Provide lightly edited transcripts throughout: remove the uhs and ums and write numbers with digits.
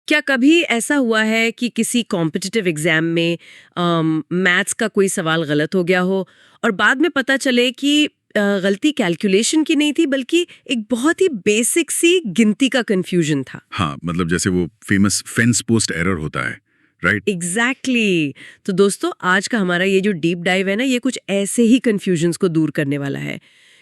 क्या कभी ऐसा हुआ है कि किसी कॉम्पिटिटिव एग्जाम में मैथ्स का कोई सवाल गलत हो गया हो और बाद में पता चले कि गलती कैलकुलेशन की नहीं थी बल्कि एक बहुत ही बेसिक सी गिनती का कंफ्यूजन था? हाँ, मतलब जैसे वो फेमस फेंस पोस्ट एरर होता है, राइट? एग्जैक्टली तो दोस्तों, आज का हमारा ये जो डीप डाइव है ना, ये कुछ ऐसे ही कंफ्यूजन्स को दूर करने वाला है।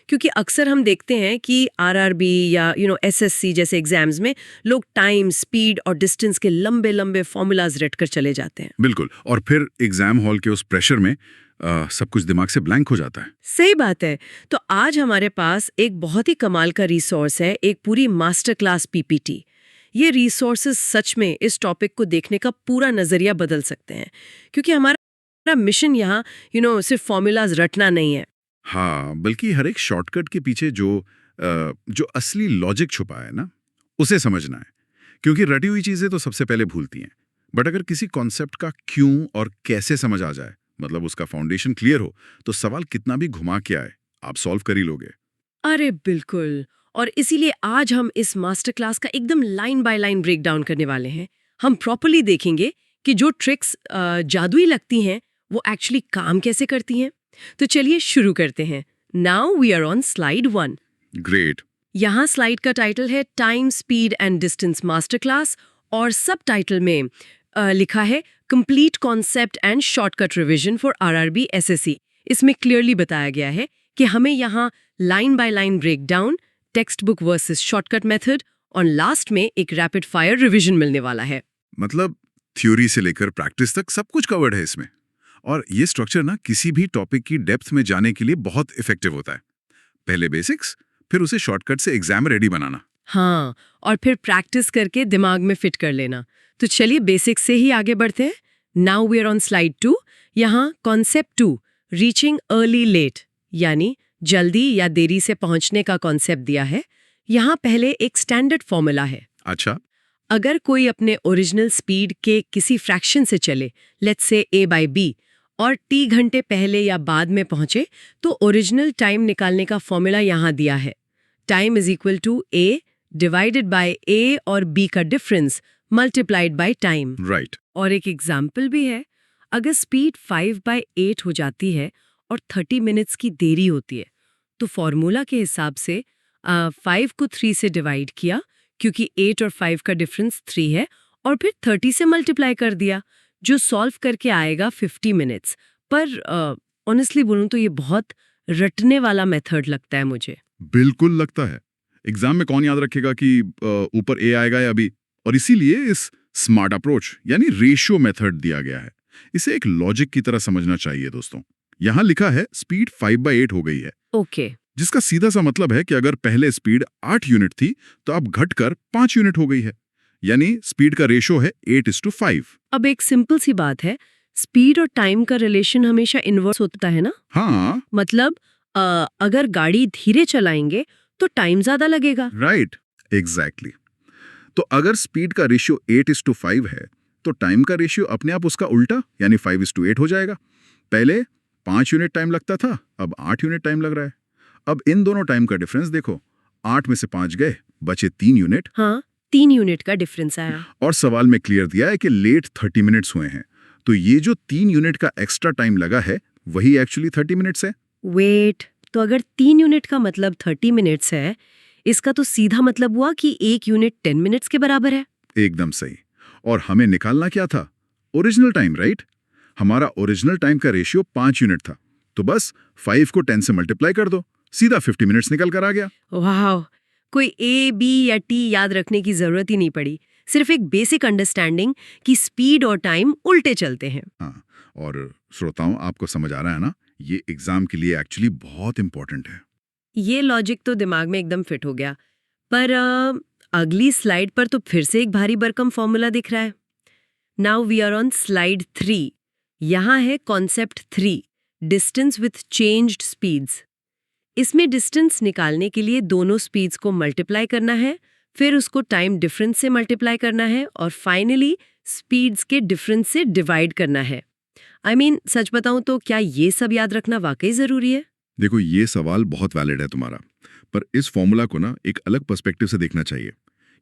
क्योंकि अक्सर हम देखते हैं कि आरआरबी या एसएससी जैसे एग्जाम्स में लोग टाइम, स्पीड और डिस्टेंस के लंबे लंबे फॉर्मूलाज रट कर चले जाते हैं। बिल्कुल, और फिर एग्जाम हॉल के उस प्रेशर में सब कुछ दिमाग से ब्लैंक हो जाता है। सही बात है। तो आज हमारे पास एक बहुत ही कमाल का रिसोर्स है, एक पूरी मास्टर क्लास पीपीटी। ये रिसोर्सेज सच में इस टॉपिक को देखने का पूरा नजरिया बदल सकते हैं, क्योंकि हमारा मिशन यहाँ सिर्फ फॉर्मूलाज रटना नहीं है। हाँ, बल्कि हर एक शॉर्टकट के पीछे जो असली लॉजिक छुपा है ना, उसे समझना है। क्योंकि रटी हुई चीजें तो सबसे पहले भूलती हैं, बट अगर किसी कॉन्सेप्ट का क्यों और कैसे समझ आ जाए, मतलब उसका फाउंडेशन क्लियर हो, तो सवाल कितना भी घुमा के आए, आप सॉल्व कर ही लोगे। अरे बिल्कुल। और इसीलिए आज हम इस मास्टर क्लास का एकदम लाइन बाय लाइन ब्रेकडाउन करने वाले हैं। हम प्रॉपर्ली देखेंगे कि जो ट्रिक्स जादुई लगती हैं वो एक्चुअली काम कैसे करती हैं। तो चलिए शुरू करते हैं। Now we are on slide 1। Great. यहाँ स्लाइड का टाइटल है time, speed and distance master class, और सब टाइटल में लिखा है complete concept and shortcut revision for RRB SSC. इसमें क्लियरली बताया गया है कि हमें यहाँ line by line breakdown, text book versus shortcut method और लास्ट में एक रैपिड फायर रिवीजन मिलने वाला है। मतलब थ्योरी से लेकर प्रैक्टिस तक सब कुछ कवर्ड है इसमें। और ये स्ट्रक्चर ना किसी भी टॉपिक की डेप्थ में जाने के लिए बहुत इफेक्टिव होता है। पहले बेसिक्स, फिर उसे शॉर्टकट से एग्जाम रेडी बनाना। हाँ, और फिर प्रैक्टिस करके दिमाग में फिट कर लेना। तो चलिए बेसिक्स से ही आगे बढ़ते हैं। Now we are on slide 2। यहाँ कॉन्सेप्ट 2, रीचिंग अर्ली लेट, यानी जल्दी या देरी से पहुंचने का कॉन्सेप्ट दिया है। यहाँ पहले एक स्टैंडर्ड फॉर्मूला है। अच्छा। अगर कोई अपने ओरिजिनल स्पीड के किसी फ्रैक्शन से चले, लेट्स से a/b, और t घंटे पहले या बाद में पहुंचे, तो ओरिजिनल टाइम निकालने का फॉर्मूला यहाँ दिया है। Time is equal to a divided by a और b का difference multiplied by time. Right. और एक एग्जाम्पल भी है। अगर स्पीड 5/8 हो जाती है और 30 मिनट्स की देरी होती है, तो फॉर्मूला के हिसाब से 5 को 3 से डिवाइड किया, क्योंकि 8 और 5 का डिफरेंस 3 है, और फिर 30 से मल्टीप्लाई कर दिया, जो सॉल्व करके आएगा 50 मिनट्स। पर ऑनेस्टली बोलूं तो ये बहुत रटने वाला मेथड लगता है मुझे। बिल्कुल लगता है। एग्जाम में कौन याद रखेगा कि ऊपर ए आएगा या बी। और इसीलिए इस स्मार्ट अप्रोच यानी रेशियो मेथड दिया गया है। इसे एक लॉजिक की तरह समझना चाहिए दोस्तों। यहाँ लिखा है स्पीड 5/8 हो गई है। ओके। जिसका सीधा सा मतलब है कि अगर पहले स्पीड 8 यूनिट थी, तो अब घटकर 5 यूनिट हो गई है। यानी स्पीड का रेशियो है 8:5। अब एक सिंपल सी बात है, स्पीड और टाइम का रिलेशन हमेशा इनवर्स होता है ना। हाँ, मतलब अगर गाड़ी धीरे चलाएंगे तो टाइम ज्यादा लगेगा। Right, exactly. तो अगर स्पीड का रेशियो 8:5 है, तो टाइम का रेशियो अपने आप उसका उल्टा यानी 5:8 हो जाएगा। पहले 5 यूनिट टाइम लगता था, अब 8 यूनिट टाइम लग रहा है। अब इन दोनों टाइम का डिफरेंस देखो, 8 में से 5 गए, बचे 3 यूनिट। हाँ, 3 यूनिट का डिफरेंस आया। और सवाल में क्लियर दिया है कि लेट 30 मिनट्स हुए हैं। तो ये जो 3 यूनिट का एक्स्ट्रा टाइम लगा है, वही एक्चुअली 30 मिनट्स है। वेट, तो अगर 3 यूनिट का मतलब 30 मिनट्स है, इसका तो सीधा मतलब हुआ कि 1 यूनिट 10 मिनट्स के बराबर है। एकदम सही। और हमें निकालना क्या था? Original time, right? हमारा ओरिजिनल टाइम का रेशियो 5 यूनिट था, तो बस 5 को 10 से मल्टीप्लाई कर दो, सीधा 50 मिनट्स निकल कर आ गया। वाह, कोई ए, बी या टी याद रखने की जरूरत ही नहीं पड़ी। सिर्फ एक बेसिक अंडरस्टैंडिंग कि स्पीड और टाइम उल्टे चलते हैं। हाँ, और श्रोताओं, आपको समझ आ रहा है ना? ये एग्जाम के लिए एक्चुअली बहुत इंपॉर्टेंट है। ये लॉजिक तो दिमाग में एकदम फिट हो गया। पर अगली स्लाइड पर तो फिर से एक भारी भरकम फॉर्मूला दिख रहा है। Now we are on slide 3। यहाँ है concept 3, distance with changed speeds. इसमें डिस्टेंस निकालने के लिए दोनों स्पीड्स को मल्टीप्लाई करना है, फिर उसको टाइम डिफरेंस से मल्टीप्लाई करना है, और फाइनली स्पीड्स के डिफरेंस से डिवाइड करना है। आई मीन, सच बताऊं तो क्या ये सब याद रखना वाकई जरूरी है? देखो, ये सवाल बहुत वैलिड है तुम्हारा, पर इस फॉर्मूला को ना एक अलग पर्सपेक्टिव से देखना चाहिए।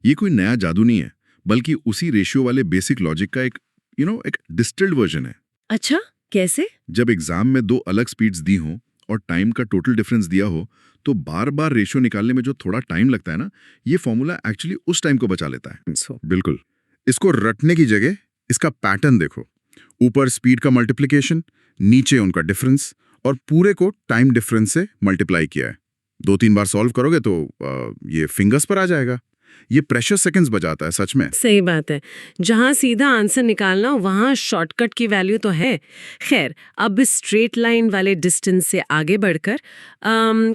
ये कोई नया जादू नहीं है, बल्कि उसी रेशियो वाले बेसिक लॉजिक का एक एक डिस्टिल्ड वर्जन है। अच्छा, कैसे? जब एग्जाम में दो अलग स्पीड्स दी हो और टाइम का टोटल डिफरेंस दिया हो, तो बार बार रेशियो निकालने में जो थोड़ा टाइम लगता है ना, ये फॉर्मूला एक्चुअली उस टाइम को बचा लेता है। बिल्कुल। इसको रटने की जगह इसका पैटर्न देखो। ऊपर स्पीड का मल्टीप्लिकेशन, नीचे उनका डिफरेंस, और पूरे को टाइम डिफरेंस से मल्टीप्लाई किया है। 2-3 बार सॉल्व करोगे तो ये फिंगर्स पर आ जाएगा। ये प्रेशर सेकंड्स बचाता है सच में। सही बात है। जहां सीधा आंसर निकालना वहां शॉर्टकट की वैल्यू तो है। खैर, अब स्ट्रेट लाइन वाले डिस्टेंस से आगे बढ़कर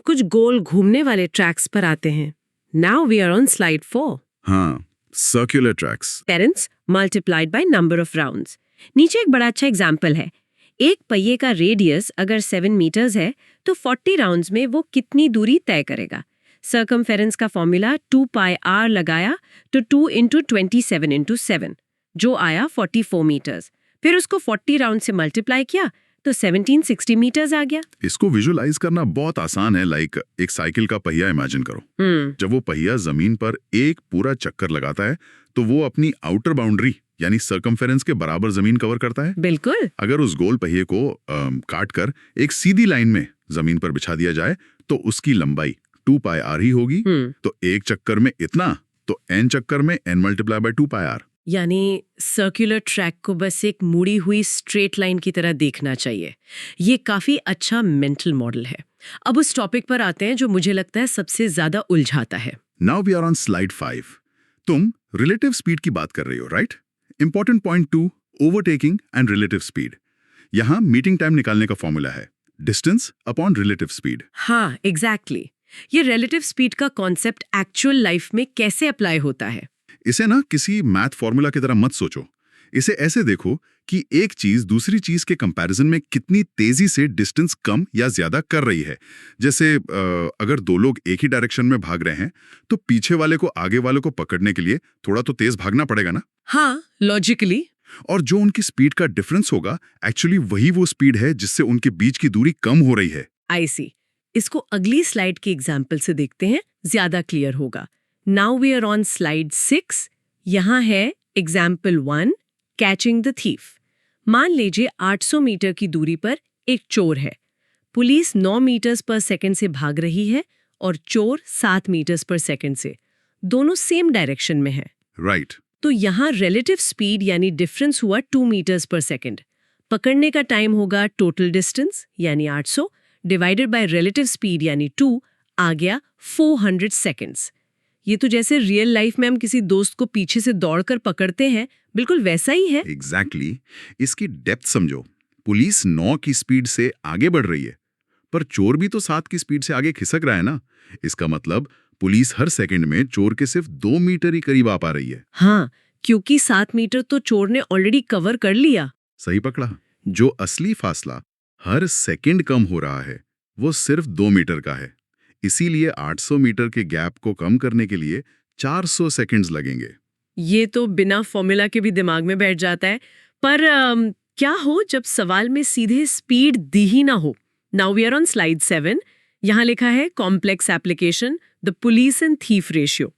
कुछ गोल घूमने वाले ट्रैक्स पर आते हैं। Now we are on slide 4। हाँ, circular tracks. Parents multiplied by number of rounds. नीचे एक बड़ा अच्छा एग्जाम्पल है। एक पहिए का रेडियस अगर 7 मीटर्स है तो 40 राउंड्स में वो कितनी दूरी तय करेगा। सर्कमफेरेंस का फॉर्मूला 2πr लगाया तो 2 × 27 × 7 जो आया 44 मीटर्स। फिर उसको 40 राउंड से मल्टीप्लाई किया तो 1760 मीटर्स आ गया। इसको विजुअलाइज करना बहुत आसान है। लाइक एक साइकिल का पहिया इमेजिन करो। जब वो पहिया जमीन पर एक पूरा चक्कर लगाता है तो वो अपनी आउटर बाउंड्री यानी सर्कमफेरेंस के बराबर जमीन कवर करता है। बिल्कुल। अगर उस गोल पहिए को काट कर एक सीधी लाइन में जमीन पर बिछा दिया जाए तो उसकी लंबाई 2πr ही होगी। तो एक चक्कर में इतना, तो n चक्कर में n × 2πr। यानी सर्कुलर ट्रैक को बस एक मुड़ी हुई स्ट्रेट लाइन की तरह देखना चाहिए। ये काफी अच्छा मेंटल मॉडल है। अब उस टॉपिक पर आते हैं जो मुझे लगता है सबसे ज्यादा उलझाता है। Now we are on slide 5। तुम रिलेटिव स्पीड की बात कर रही हो, right? Important point 2, overtaking and relative speed. यहाँ मीटिंग टाइम निकालने का फॉर्मूला है डिस्टेंस अपॉन रिलेटिव स्पीड। हाँ, एग्जैक्टली। ये रिलेटिव स्पीड का कॉन्सेप्ट एक्चुअल लाइफ में कैसे अप्लाई होता है? इसे ना किसी मैथ फॉर्मूला की तरह मत सोचो। इसे ऐसे देखो कि एक चीज दूसरी चीज के कंपैरिजन में कितनी तेजी से डिस्टेंस कम या ज्यादा कर रही है। जैसे अगर दो लोग एक ही डायरेक्शन में भाग रहे हैं तो पीछे वाले को आगे वाले को पकड़ने के लिए थोड़ा तो तेज भागना पड़ेगा ना। हाँ, लॉजिकली। और जो उनकी स्पीड का डिफरेंस होगा एक्चुअली वही वो स्पीड है जिससे उनके बीच की दूरी कम हो रही है। आई सी। इसको अगली स्लाइड के एग्जाम्पल से देखते हैं, ज्यादा क्लियर होगा। Now we are on slide 6। यहाँ है एग्जाम्पल 1, कैचिंग द थीफ। मान लीजिए 800 मीटर की दूरी पर एक चोर है। पुलिस 9 मीटर्स पर सेकंड से भाग रही है और चोर 7 मीटर्स पर सेकंड से। दोनों सेम डायरेक्शन में है। राइट। तो यहाँ रिलेटिव स्पीड यानी डिफरेंस हुआ 2 मीटर्स पर सेकंड। पकड़ने का टाइम होगा टोटल डिस्टेंस यानी 800 डिवाइडेड बाय रिलेटिव स्पीड यानी 2, आ गया 400 सेकंड्स। ये तो जैसे रियल लाइफ में हम किसी दोस्त को पीछे से दौड़कर पकड़ते हैं, बिल्कुल वैसा ही है। एग्जैक्टली। इसकी डेप्थ समझो। पुलिस 9 की स्पीड से आगे बढ़ रही है, पर चोर भी तो 7 की स्पीड से आगे खिसक रहा है ना। इसका मतलब पुलिस हर सेकंड में चोर के सिर्फ 2 मीटर ही करीब आ पा रही है। हाँ, क्योंकि 7 मीटर तो चोर ने ऑलरेडी कवर कर लिया। सही पकड़ा। जो असली फासला हर सेकंड कम हो रहा है वो सिर्फ 2 मीटर का है। इसीलिए 800 मीटर के गैप को कम करने के लिए 400 सेकंड्स लगेंगे। ये तो बिना फॉर्मूला के भी दिमाग में बैठ जाता है। पर क्या हो जब सवाल में सीधे स्पीड दी ही ना हो? Now we are on slide 7। यहाँ लिखा है complex application, the police and thief ratio.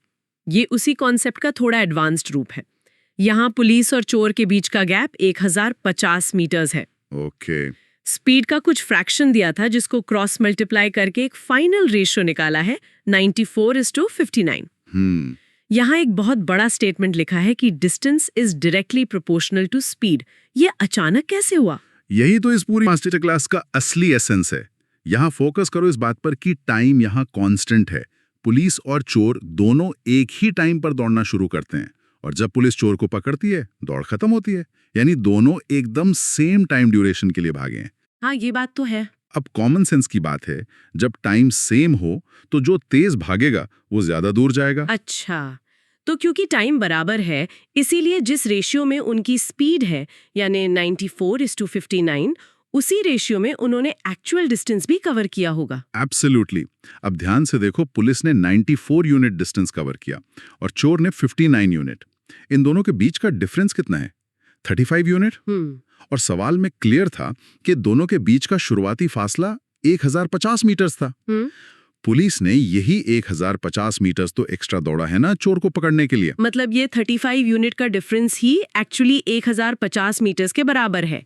ये उसी कॉन्सेप्ट का थोड़ा एडवांस्ड रूप है। यहाँ पुलिस और चोर के बीच का गैप 1050 मीटर्स है। ओके। स्पीड का कुछ फ्रैक्शन दिया था जिसको क्रॉस मल्टीप्लाई करके एक फाइनल रेशियो निकाला है 94:59। यहाँ एक बहुत बड़ा स्टेटमेंट लिखा है कि distance is directly proportional to speed. ये अचानक कैसे हुआ? यही तो इस पूरी मास्टर क्लास का असली एसेंस है। यहाँ फोकस करो इस बात पर कि टाइम यहाँ कांस्टेंट है। पुलिस और चोर दोनों एक ही टाइम पर दौड़ना शुरू करते हैं और जब पुलिस चोर को पकड़ती है दौड़ खत्म होती है। यानी दोनों एकदम सेम टाइम ड्यूरेशन के लिए भागे हैं। हाँ, ये बात तो है। अब कॉमन सेंस की बात है, जब टाइम सेम हो तो जो तेज भागेगा वो ज्यादा दूर जाएगा। अच्छा, तो क्योंकि टाइम बराबर है इसीलिए जिस रेशियो में उनकी स्पीड है यानी 94:59 उसी रेशियो में उन्होंने एक्चुअल डिस्टेंस भी कवर किया होगा। एब्सोल्युटली। अब ध्यान से देखो, पुलिस ने 94 यूनिट डिस्टेंस कवर किया और चोर ने 59 यूनिट। इन दोनों के बीच का डिफरेंस कितना है? 35 यूनिट। और सवाल में क्लियर था कि दोनों के बीच का शुरुआती फासला 1050 मीटर्स था। पुलिस ने यही 1050 मीटर्स तो एक्स्ट्रा दौड़ा है ना चोर को पकड़ने के लिए। मतलब ये 35 यूनिट का डिफरेंस ही एक्चुअली 1050 मीटर्स के बराबर है।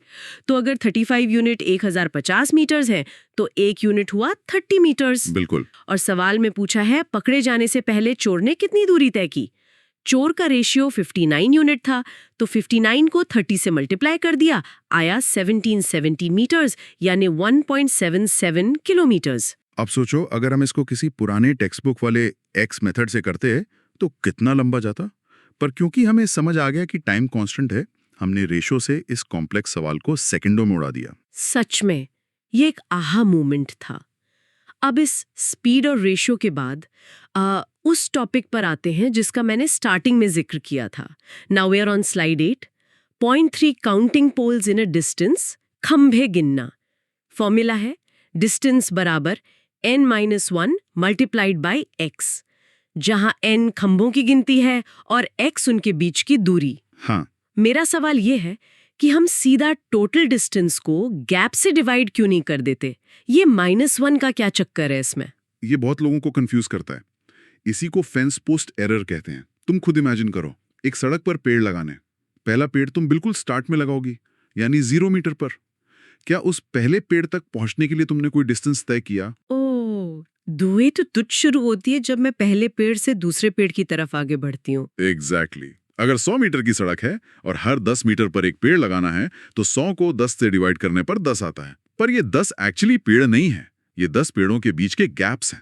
तो अगर 35 यूनिट 1050 मीटर्स है तो 1 यूनिट हुआ 30 मीटर्स। बिल्कुल। और सवाल में पूछा है पकड़े जाने से पहले चोर ने कितनी दूरी तय की। चोर का रेशियो 59 यूनिट था, तो 59 को 30 से मल्टीप्लाई कर दिया, आया 1770 मीटर्स यानी 1.77 किलोमीटर्स। अब सोचो अगर हम इसको किसी पुराने टेक्स्ट बुक वाले एक्स मेथड से करते तो कितना लंबा जाता। पर क्योंकि हमें समझ आ गया कि टाइम कांस्टेंट है, हमने रेशो से इस कॉम्प्लेक्स सवाल को सेकंडों में उड़ा दिया। सच में ये एक आहा मोमेंट था। अब इस स्पीड और रेशियो के बाद उस टॉपिक पर आते हैं जिसका मैंने स्टार्टिंग में जिक्र किया था। Now we are on slide 8। 0.3 counting poles in a distance, खंभे गिनना। फॉर्मूला है डिस्टेंस बराबर n-1 मल्टीप्लाइड बाय x, जहां n खंभों की गिनती है और x उनके बीच की दूरी। हाँ, मेरा सवाल ये है कि हम सीधा टोटल डिस्टेंस को गैप से डिवाइड क्यों नहीं कर देते। ये -1 का क्या चक्कर है इसमें? ये बहुत लोगों को कंफ्यूज करता है। इसी को फेंस पोस्ट एरर कहते हैं। तुम खुद इमेजिन करो, एक सड़क पर पेड़ लगाने, पहला पेड़ तुम बिल्कुल स्टार्ट में लगाओगी, यानी 0 मीटर पर। क्या उस पहले पेड़ तक पहुंचने के लिए तुमने कोई डिस्टेंस तय किया? दुए तो तुझ शुरू होती है जब मैं पहले पेड़ से दूसरे पेड़ की तरफ आगे बढ़ती हूँ। एग्जैक्टली। अगर 100 मीटर की सड़क है और हर 10 मीटर पर एक पेड़ लगाना है तो 100 को 10 से डिवाइड करने पर 10 आता है। पर ये 10 एक्चुअली पेड़ नहीं है, ये 10 पेड़ों के बीच के गैप्स हैं।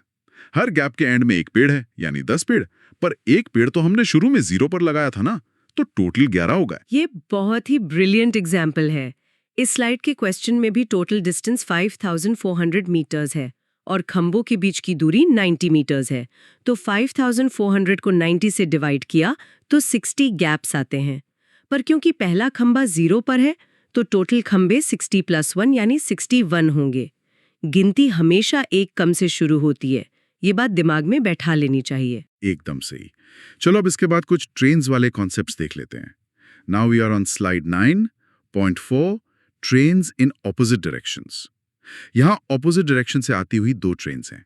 हर गैप के एंड में एक पेड़ है, यानी 10 पेड़। पर एक पेड़ तो हमने शुरू में 0 पर लगाया था ना, तो टोटल 11 हो गए। ये बहुत ही ब्रिलियंट एग्जाम्पल है। इस स्लाइड के क्वेश्चन में भी टोटल डिस्टेंस 5400 मीटर्स है और खंभों के बीच की दूरी 90 मीटर्स है। तो 5400 को 90 से डिवाइड किया तो 60 गैप्स आते हैं। पर क्योंकि पहला खंभा 0 पर है तो टोटल खंभे 60 + 1 यानी 61 होंगे। गिनती हमेशा एक कम से शुरू होती है, ये बात दिमाग में बैठा लेनी चाहिए। एकदम सही। चलो अब इसके बाद कुछ ट्रेन्स वाले कॉन्सेप्ट्स देख लेते हैं। Now we are on slide 9.4, trains in opposite directions. यहाँ ऑपोजिट डायरेक्शन से आती हुई 2 ट्रेन्स हैं।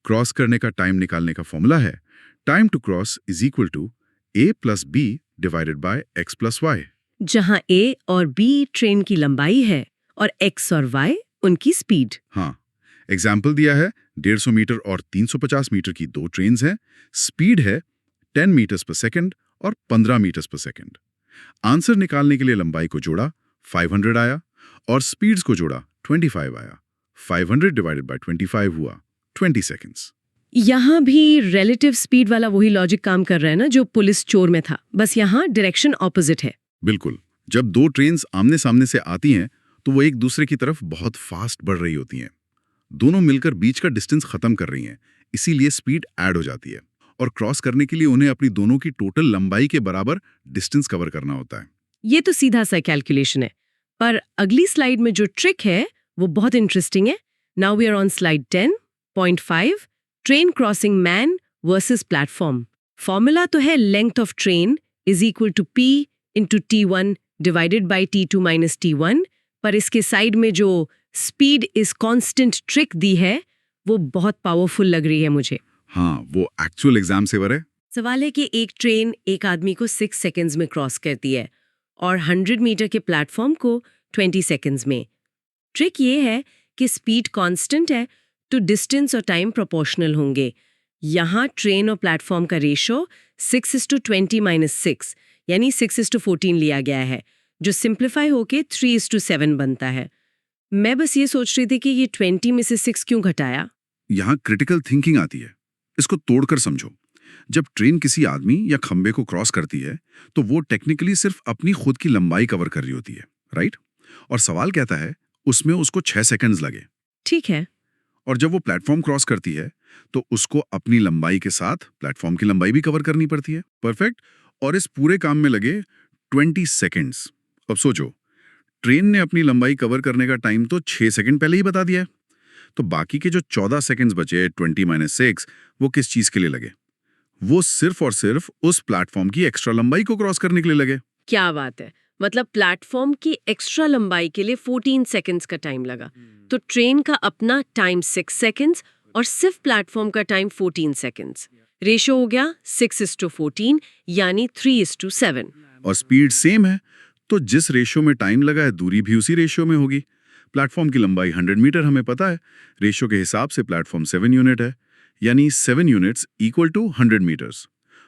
क्रॉस करने का टाइम निकालने का फॉर्मूला है time to cross is equal to a + b divided by x + y, जहां a और b ट्रेन की लंबाई है और x और y उनकी स्पीड। हाँ, एग्जाम्पल दिया है 150 मीटर और 350 मीटर की 2 ट्रेन्स हैं। स्पीड है 10 मीटर्स पर सेकंड और 15 मीटर्स पर सेकंड। आंसर निकालने के लिए लंबाई को जोड़ा, 500 आया, और स्पीड्स को जोड़ा, 25 आया। 500 डिवाइडेड बाय 25 हुआ 20 सेकंड्स। यहाँ भी रिलेटिव स्पीड वाला वही लॉजिक काम कर रहा है ना जो पुलिस चोर में था, बस यहाँ डायरेक्शन ऑपोजिट है। बिल्कुल। जब 2 ट्रेन्स आमने सामने से आती हैं तो वो एक दूसरे की तरफ बहुत फास्ट बढ़ रही होती हैं। दोनों मिलकर बीच का डिस्टेंस खत्म कर रही हैं, इसीलिए स्पीड ऐड हो जाती है और क्रॉस करने के लिए उन्हें अपनी दोनों की टोटल लंबाई के बराबर डिस्टेंस कवर करना होता है। ये तो सीधा सा कैलकुलेशन है, पर अगली स्लाइड में जो ट्रिक है वो बहुत इंटरेस्टिंग है। Now we are on slide 10.5, train crossing man versus platform. Formula तो है length of train is equal to p into T1 divided by T2 minus T1, पर इसके साइड में जो स्पीड इज कांस्टेंट ट्रिक दी है वो बहुत पावरफुल लग रही है मुझे। हाँ, वो एक्चुअल एग्जाम सेवर है। सवाल है कि एक ट्रेन एक आदमी को 6 सेकंड्स में क्रॉस करती है और 100 मीटर के प्लेटफॉर्म को 20 सेकंड्स में। ट्रिक ये है कि स्पीड कांस्टेंट है तो डिस्टेंस और टाइम प्रोपोर्शनल होंगे। यहाँ ट्रेन और प्लेटफॉर्म का रेशो 6:20 - 6 यानी 6:14 लिया गया है, जो सिंप्लीफाई होके 3:7 बनता है। मैं बस ये सोच रही थी कि ये 20 में से 6 क्यों घटाया। यहाँ क्रिटिकल थिंकिंग आती है। इसको तोड़कर समझो। जब ट्रेन किसी आदमी या खंबे को क्रॉस करती है तो वो टेक्निकली सिर्फ अपनी खुद की लंबाई कवर कर रही होती है, राइट? और सवाल कहता है उसमें उसको 6 सेकंड्स लगे। ठीक है। और जब वो प्लेटफॉर्म क्रॉस करती है तो उसको अपनी लंबाई के साथ प्लेटफॉर्म की लंबाई भी कवर करनी पड़ती है। परफेक्ट। और इस पूरे काम में लगे 20 सेकंड्स। अब सोचो, ट्रेन ने अपनी लंबाई कवर करने का टाइम तो 6 सेकंड पहले ही बता दिया है, तो बाकी के जो 14 सेकंड्स बचे 20 - 6 वो किस चीज के लिए लगे? वो सिर्फ और सिर्फ उस प्लेटफॉर्म की एक्स्ट्रा लंबाई को क्रॉस करने के लिए लगे। क्या बात है, मतलब प्लेटफॉर्म की एक्स्ट्रा लंबाई के लिए 14 सेकंड्स का टाइम लगा। तो ट्रेन का अपना टाइम 6 सेकंड्स और सिर्फ प्लेटफॉर्म का टाइम 14 सेकंड्स। रेशो हो गया 6:14 यानी 3:7। और स्पीड सेम है, तो जिस रेशियो में टाइम लगा है दूरी भी उसी रेशियो में होगी। प्लेटफॉर्म की लंबाई 100 मीटर हमें पता है, रेशियो के हिसाब से प्लेटफॉर्म 7 यूनिट है, यानी 7 यूनिट्स इक्वल टू 100 मीटर्स।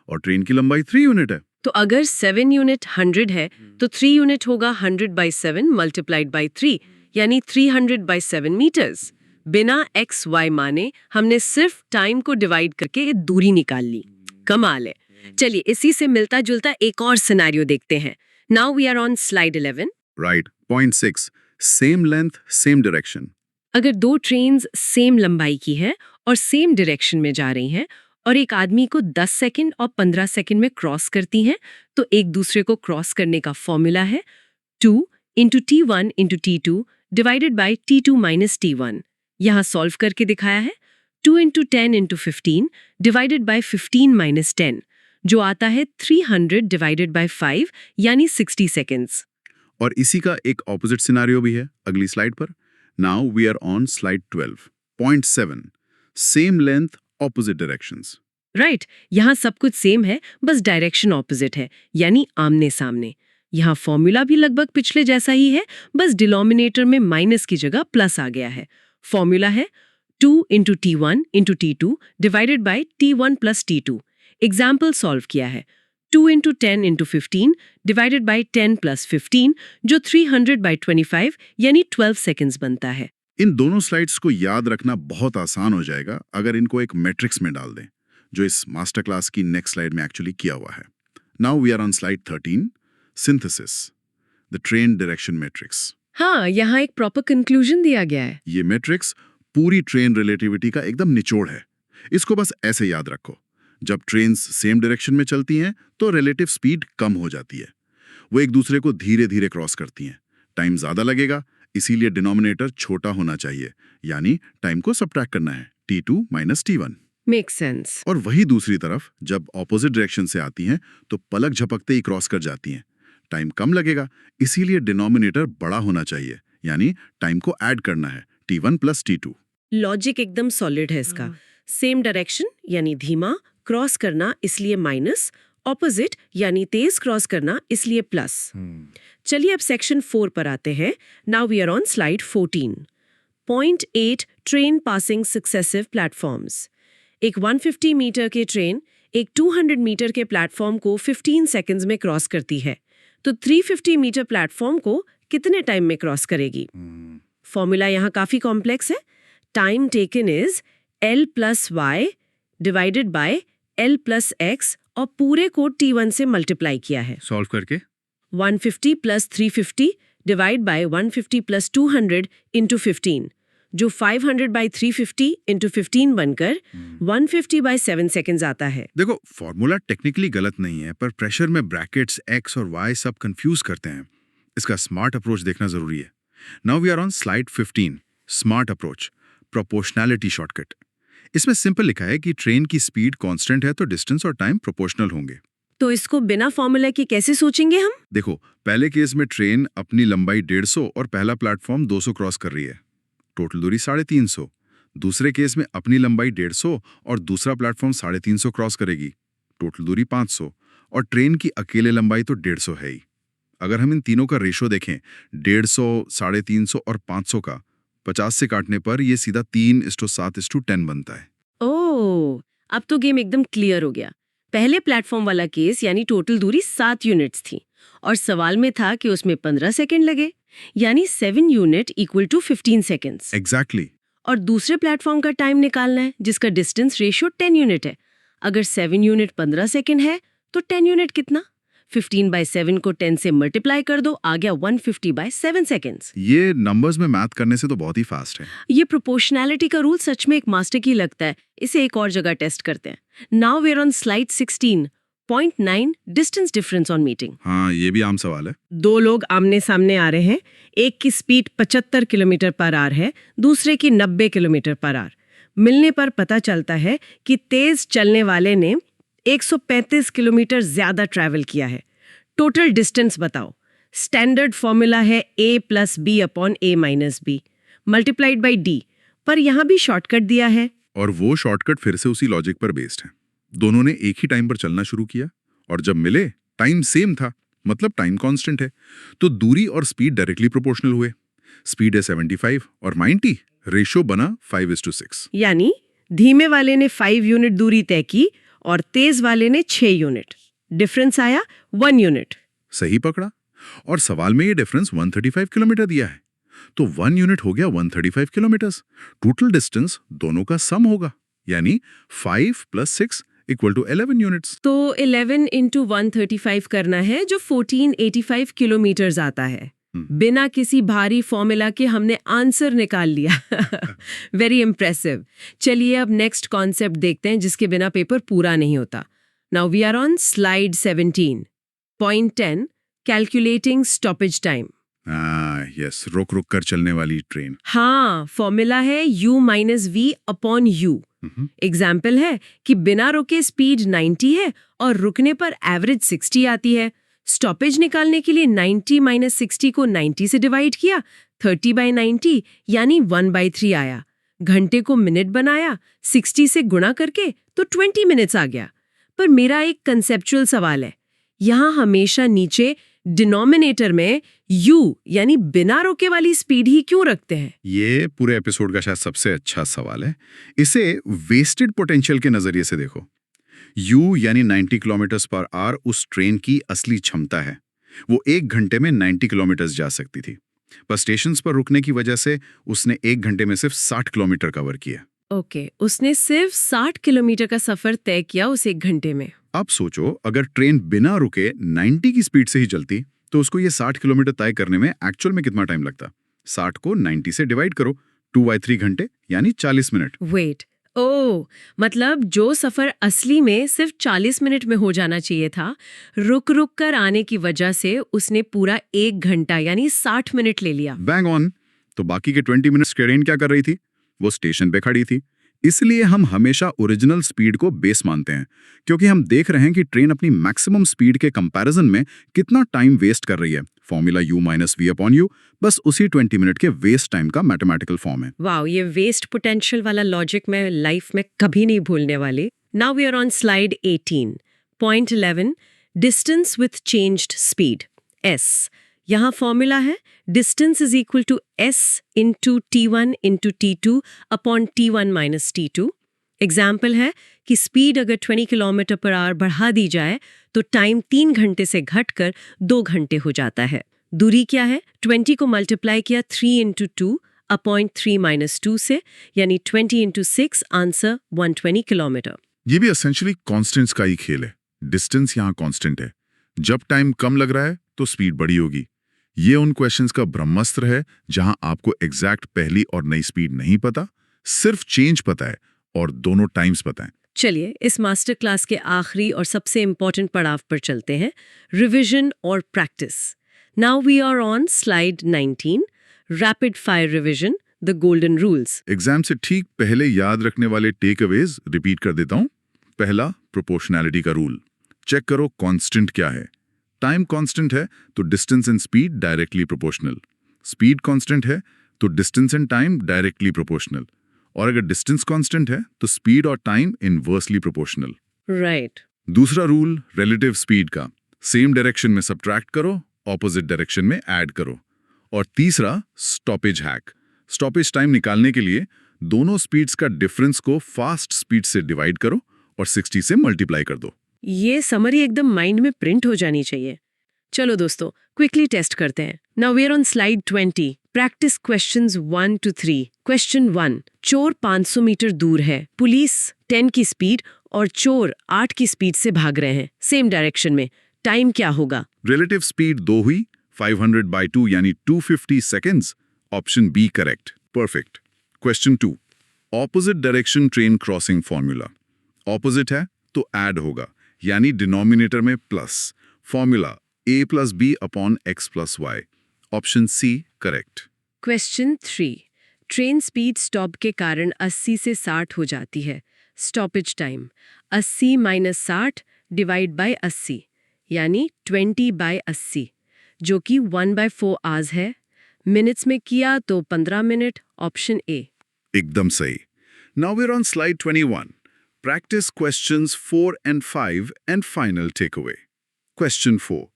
और ट्रेन की लंबाई 3 यूनिट है। तो अगर 7 यूनिट 100 है तो 3 यूनिट होगा 100/7 मल्टीप्लाइड बाई 3 यानी 300/7 मीटर्स। बिना एक्स वाई माने हमने सिर्फ टाइम को डिवाइड करके ये दूरी निकाल ली। कमाल है। चलिए इसी से मिलता जुलता एक और सिनेरियो देखते हैं। Now we are on slide 11। Right. Point 6, same length same direction. अगर दो ट्रेन्स सेम लंबाई की हैं और सेम डायरेक्शन में जा रही हैं और एक आदमी को 10 सेकंड और 15 सेकंड में क्रॉस करती हैं, तो एक दूसरे को क्रॉस करने का फॉर्मूला है 2 × t1 × t2 divided by t2 - t1। यहाँ सॉल्व करके दिखाया है 2 × 10 × 15 डिवाइडेड बाय 15 - 10, जो आता है 300 डिवाइडेड बाय 5 यानी 60 सेकंड्स। और इसी का एक ऑपोजिट सिनेरियो भी है अगली स्लाइड पर। Now we are on slide 12। Point 7, same length opposite directions. Right, यहाँ सब कुछ सेम है, बस डायरेक्शन ऑपोजिट है, यानी आमने सामने। यहाँ फॉर्मूला भी लगभग पिछले जैसा ही है, बस डिनोमिनेटर में माइनस की जगह प्लस आ गया है। फॉर्मूला है 2 × t1 × t2 divided by t1 + t2। Example solve किया है 2 × 10 × 15 डिवाइडेड बाय 10 + 15, जो 300/25 यानी 12 सेकंड्स बनता है। इन दोनों स्लाइड्स को याद रखना बहुत आसान हो जाएगा अगर इनको एक मैट्रिक्स में डाल दें, जो इस मास्टर क्लास की नेक्स्ट स्लाइड में एक्चुअली किया हुआ है। Now we are on slide 13, synthesis, the train direction matrix. हाँ, यहाँ एक प्रॉपर कंक्लूजन दिया गया है। ये मैट्रिक्स पूरी ट्रेन रिलेटिविटी का एकदम निचोड़ है। इसको बस ऐसे याद रखो, जब ट्रेन्स सेम डायरेक्शन में चलती हैं तो रिलेटिव स्पीड कम हो जाती है। वो एक दूसरे को धीरे धीरे क्रॉस करती हैं, टाइम ज्यादा लगेगा, इसीलिए डिनोमिनेटर छोटा होना चाहिए, यानी टाइम को सबट्रैक्ट करना है, t2 - t1। Make sense. और वही दूसरी तरफ जब ऑपोजिट डायरेक्शन से आती हैं तो पलक झपकते ही क्रॉस कर जाती हैं, टाइम कम लगेगा, इसीलिए डिनोमिनेटर बड़ा होना चाहिए, यानी टाइम को ऐड करना है, t1 + t2। लॉजिक एकदम सॉलिड है इसका। सेम डायरेक्शन यानी धीमा, क्रॉस करना इसलिए माइनस, ऑपोजिट यानी तेज क्रॉस करना इसलिए प्लस। चलिए अब सेक्शन 4 पर आते हैं। Now we are on slide 14। Point 8, train passing successive platforms. एक 150 मीटर के ट्रेन एक 200 मीटर के प्लेटफॉर्म को 15 सेकंड्स में क्रॉस करती है, तो 350 मीटर प्लेटफॉर्म को कितने टाइम में क्रॉस करेगी? फॉर्मूला यहाँ काफी कॉम्प्लेक्स है। Time taken is L + y divided by L + x और पूरे को t1 से मल्टीप्लाई किया है। सॉल्व करके 150 + 350 डिवाइड बाय 150 + 200 × 15, जो 500/350 × 15 बनकर 150/7 सेकंड्स आता है। देखो, फॉर्मूला टेक्निकली गलत नहीं है, पर प्रेशर में ब्रैकेट्स x और y सब कंफ्यूज करते हैं। इसका स्मार्ट अप्रोच देखना जरूरी है। Now we are on slide 15, smart approach, proportionality shortcut. इसमें सिंपल लिखा है कि ट्रेन की स्पीड कांस्टेंट है तो डिस्टेंस और टाइम प्रोपोर्शनल होंगे। तो इसको बिना फॉर्मूला के कैसे सोचेंगे हम? देखो, पहले केस में ट्रेन अपनी लंबाई 150 और पहला प्लेटफॉर्म 200 क्रॉस कर रही है, टोटल दूरी 350। दूसरे केस में अपनी लंबाई 150 और दूसरा प्लेटफॉर्म 350 क्रॉस करेगी, टोटल दूरी 500, और ट्रेन की अकेले लंबाई तो 150 है ही। अगर हम इन तीनों का रेशो देखें, 150, 350 और 500 का 50 से काटने पर ये सीधा 3:7:10 बनता है। ओह, अब तो गेम एकदम क्लियर हो गया। पहले प्लेटफॉर्म वाला केस यानी टोटल दूरी 7 यूनिट्स थी और सवाल में था कि उसमें 15 सेकंड लगे, यानी 7 unit equal to 15 seconds. Exactly. और दूसरे प्लेटफॉर्म का टाइम निकालना है जिसका डिस्टेंस रेशियो 10 यूनिट है। अगर 7 यूनिट 15 सेकंड है तो 10 यूनिट कितना? 15/7 को 10 से मल्टीप्लाई कर दो, आ गया 150/7 सेकंड्स। ये नंबर्स में मैथ करने से तो बहुत ही फास्ट है। ये प्रोपोर्शनैलिटी का रूल सच में एक मास्टर की लगता है। इसे एक और जगह टेस्ट करते हैं। Now we are on slide 16, point 9, distance difference on meeting. हाँ, ये भी आम सवाल है। दो लोग आमने सामने आ रहे हैं, एक की स्पीड 75 km/h है, दूसरे की 90 km/h। मिलने पर पता चलता है कि तेज चलने वाले ने 135 किलोमीटर ज्यादा ट्रैवल किया है। टोटल डिस्टेंस बताओ। स्टैंडर्ड फॉर्मूला है a + b/a - b multiplied by d, पर यहाँ भी शॉर्टकट दिया है। और वो शॉर्टकट फिर से उसी लॉजिक पर बेस्ड है। दोनों ने एक ही टाइम पर चलना शुरू किया और जब मिले टाइम सेम था, मतलब टाइम कांस्टेंट है, तो दूरी और स्पीड डायरेक्टली प्रोपोर्शनल हुए। स्पीड है 75 और 90, रेशो बना 5:6। यानी धीमे वाले ने 5 यूनिट दूरी तय की और तेज वाले ने 6 यूनिट। डिफरेंस आया 1 यूनिट। सही पकड़ा। और सवाल में ये डिफरेंस 135 किलोमीटर दिया है, तो 1 यूनिट हो गया 135 किलोमीटर्स। टोटल डिस्टेंस दोनों का सम होगा, यानी 5 + 6 = 11 यूनिट्स। तो 11 × 135 करना है, जो 1485 किलोमीटर आता है। बिना किसी भारी फॉर्मूला के हमने आंसर निकाल लिया। Very impressive. चलिए अब नेक्स्ट कॉन्सेप्ट देखते हैं जिसके बिना पेपर पूरा नहीं होता। Now we are on slide 17. Point 10, calculating stoppage time. Yes, रुक रुक कर चलने वाली ट्रेन। हाँ, फॉर्मूला है u - v/u। एग्जाम्पल है कि बिना रुके स्पीड 90 है और रुकने पर एवरेज 60 आती है। स्टॉपेज निकालने के लिए 90 - 60 को 90 से डिवाइड किया, 30/90 यानी 1/3 आया। घंटे को मिनट बनाया, 60 से गुणा करके तो 20 मिनट्स आ गया। पर मेरा एक कंसेप्चुअल सवाल है, यहाँ हमेशा नीचे डिनोमिनेटर में u यानी बिना रुके वाली स्पीड ही क्यों रखते हैं? ये पूरे एपिसोड का शायद सबसे अच्छा सवाल है। इसे वेस्टेड पोटेंशियल के नजरिए से देखो। U यानी 90 km/h उस ट्रेन की असली क्षमता है। वो 1 घंटे में 90 किलोमीटर जा सकती थी, पर स्टेशंस पर रुकने की वजह से उसने 1 घंटे में सिर्फ 60 किलोमीटर कवर किया। ओके, उसने सिर्फ 60 किलोमीटर का सफर तय किया उस 1 घंटे में। अब सोचो, अगर ट्रेन बिना रुके 90 की स्पीड से ही चलती तो उसको ये 60 किलोमीटर तय करने में एक्चुअल में कितना टाइम लगता? 60 को 90 से डिवाइड करो, 2/3 घंटे यानी 40 मिनट। वेट, ओह, मतलब जो सफर असली में सिर्फ 40 मिनट में हो जाना चाहिए था, रुक रुक कर आने की वजह से उसने पूरा 1 घंटा यानी 60 मिनट ले लिया। Bang on. तो बाकी के 20 मिनट्स ट्रेन क्या कर रही थी? वो स्टेशन पे खड़ी थी। इसलिए हम हमेशा ओरिजिनल स्पीड को बेस मानते हैं, क्योंकि हम देख रहे हैं कि ट्रेन अपनी मैक्सिमम स्पीड के कंपैरिजन में कितना टाइम वेस्ट कर रही है। फॉर्मूला u - v/u बस उसी 20 मिनट के वेस्ट टाइम का मैथमेटिकल फॉर्म है। वाओ, ये वेस्ट पोटेंशियल वाला लॉजिक मैं लाइफ में कभी नहीं भूलने वाली। Now we are on slide 18. Point 11, distance with changed speed, s। यहाँ फॉर्मूला है distance is equal to s into t1 into t2 upon t1 minus t2। Example है कि स्पीड अगर 20 km/h बढ़ा दी जाए तो टाइम 3 घंटे से घटकर 2 घंटे हो जाता है। दूरी क्या है? 20 को मल्टीप्लाई किया 3 इंटू 2 अपॉन 3 माइनस 2 से, यानी 20 इंटू 6, आंसर 120 किलोमीटर। ये भी एसेंशियली कांस्टेंट्स का ही खेल है। डिस्टेंस यहाँ कांस्टेंट है। जब टाइम कम लग रहा है तो स्पीड बड़ी होगी। ये उन क्वेश्चंस का ब्रह्मास्त्र है जहां आपको एग्जैक्ट पहली और नई स्पीड नहीं पता, सिर्फ चेंज पता है और दोनों टाइम्स पता है। चलिए इस मास्टर क्लास के आखिरी और सबसे इम्पोर्टेंट पड़ाव पर चलते हैं, रिवीजन और practice. Now we are on slide 19, rapid fire revision, the golden rules. Exam से ठीक पहले याद रखने वाले टेक अवेज रिपीट कर देता हूं। पहला, प्रोपोर्शनैलिटी का रूल। चेक करो कांस्टेंट क्या है। टाइम कांस्टेंट है तो distance and speed directly proportional. Speed constant है तो distance and time directly proportional. और अगर डिस्टेंस कांस्टेंट है तो स्पीड और टाइम इनवर्सली प्रोपोर्शनल। राइट। दूसरा रूल रिलेटिव स्पीड का, सेम डायरेक्शन में सब्ट्रैक्ट करो, ऑपोजिट डायरेक्शन में ऐड करो। और तीसरा, स्टॉपेज हैक। स्टॉपेज टाइम निकालने के लिए दोनों स्पीड्स का डिफरेंस को फास्ट स्पीड से डिवाइड करो और 60 से मल्टीप्लाई कर दो। ये समरी एकदम माइंड में प्रिंट हो जानी चाहिए। चलो दोस्तों, क्विकली टेस्ट करते हैं। Now we are on slide 20, practice questions 1 to 3। Question 1, चोर 500 मीटर दूर है, पुलिस 10 की स्पीड और चोर 8 की स्पीड से भाग रहे हैं, सेम डायरेक्शन में। टाइम क्या होगा? रिलेटिव स्पीड 2 हुई, 500/2 यानी 250 seconds. Option B correct, perfect. Question 2, opposite direction train crossing formula. Opposite है तो ऐड होगा, यानी डिनोमिनेटर में plus. Formula a + b upon x + y। Option C correct. Question 3, train speed stop के कारण 80 से 60 हो जाती है। स्टॉपेज टाइम 80 - 60 डिवाइड बाय 80 यानी 20/80, जो कि 1/4 आवर्स है। मिनट्स में किया तो 15 मिनट। Option A. एकदम सही। Now we're on slide 21. Practice questions 4 and 5 and final takeaway. Question 4.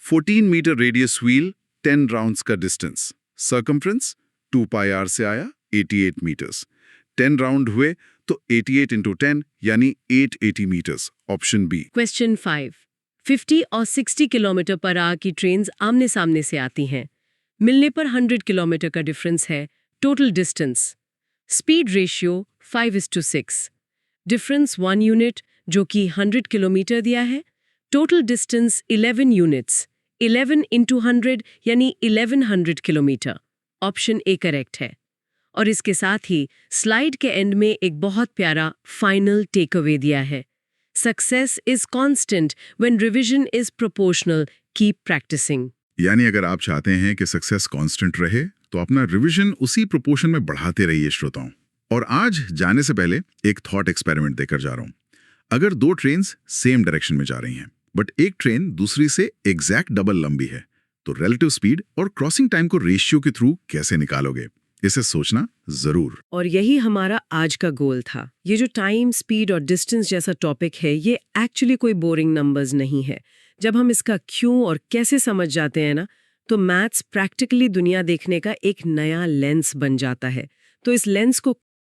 14-meter radius wheel, 10 rounds का distance. Circumference 2 pi r से आया 88 meters. 10 राउंड हुए तो 88 into 10 यानी 880 meters. Option B. क्वेश्चन 5. 50 और 60 किलोमीटर पर आवर की ट्रेन्स आमने सामने से आती हैं। मिलने पर 100 किलोमीटर का डिफरेंस है। Total distance, speed ratio 5:6, difference 1 unit जो कि 100 किलोमीटर दिया है। टोटल डिस्टेंस 11 यूनिट्स, 11 into 100 यानी 1100 किलोमीटर। ऑप्शन ए करेक्ट है। और इसके साथ ही स्लाइड के एंड में एक बहुत प्यारा फाइनल टेक अवे दिया है। Success is constant when revision is proportional, keep practising. यानी अगर आप चाहते हैं कि सक्सेस कांस्टेंट रहे तो अपना रिवीजन उसी प्रोपोर्शन में बढ़ाते रहिए श्रोताओं। और आज जाने से पहले एक थॉट एक्सपेरिमेंट देकर जा रहा हूं। अगर 2 ट्रेन्स सेम डायरेक्शन में जा रही हैं बट एक ट्रेन दूसरी से एग्जैक्ट डबल लंबी है तो रिलेटिव स्पीड और क्रॉसिंग टाइम को रेशियो के थ्रू कैसे निकालोगे, इसे सोचना जरूर। और यही हमारा आज का गोल था। ये जो टाइम, स्पीड और डिस्टेंस जैसा टॉपिक है, ये एक्चुअली कोई बोरिंग नंबर्स नहीं है। जब हम इसका क्यों और कैसे समझ जाते हैं ना, तो मैथ्स प्रैक्टिकली दुनिया देखने का एक नया लेंस बन जाता है। तो इस लेंस को